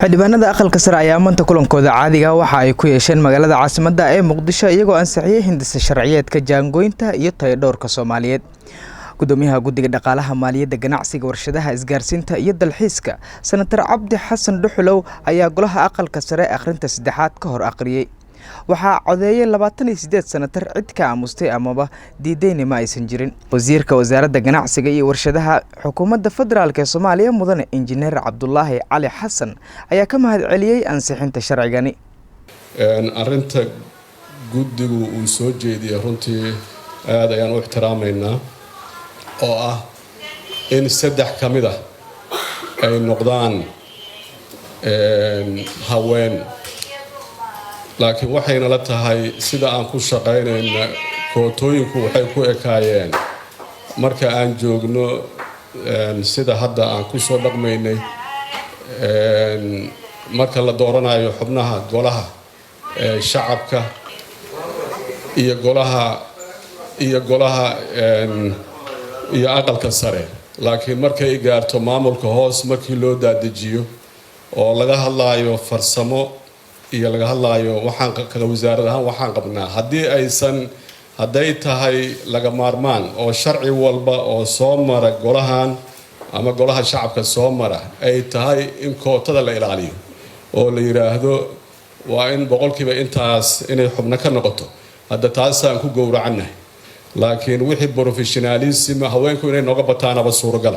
xildhibaanada aqalka sare ayaa maanta kulankooda caadiga waxa ay ku yeesheen magaalada caasimadda ee Muqdisho iyagoo ansixiyay hindisa sharciyeedka jaangoynta iyo tayadhoorka Soomaaliyeed. Gudoomiyaha guddiga dhaqaalaha maaliyadda ganacsiga warshadaha isgaarsiinta iyo dalxiiska Senator Cabdi Xasan Dhuxulow ayaa golaha aqalka sare akhrinta saddexaad ka hor aqriyay. waxaa codeeyay 28 senatar cid ka aamustay amaba diidayna ma aysan jirin. Wasiirka Wasaaradda Ganacsiga iyo Warshadaha Xukuumadda Federaalka Soomaaliya Mudane Injineer Cabdullaahi Cali Xasan ayaa ka mahadceliyay ansixinta sharcigani. Arrinta guddigu uu soo jeediyay runtii aad ayaan u ixtiraameynaa oo ah in saddex ka mid ah ay noqdaan haween, laakiin waxayna la tahay sida aan ku shaqaynayna kootooyinku waxay ku ekaayeen marka aan joogno sida hadda aan ku soo dhaqmaynay marka la dooranayo xubnaha golaha shacabka iyo golaha iyo aqalka sare, laakiin markay gaarto maamulka hoos markii loo daadejiyo oo laga hadlayo farsamo iyo laga hadlayo waxaan ka wasaaradahan waxaan qabnaa hadday tahay laga maarmaan oo sharci walba oo soo mara golahan ama golaha shacabka soo mara ay tahay in kootada la ilaaliyo oo la yiraahdo waa in boqolkiiba intaas inay xubno ka noqoto. hadda taasaan ku gowracanahay, laakiin wixii professionalism haweenku inay nooga bataanaba suuragala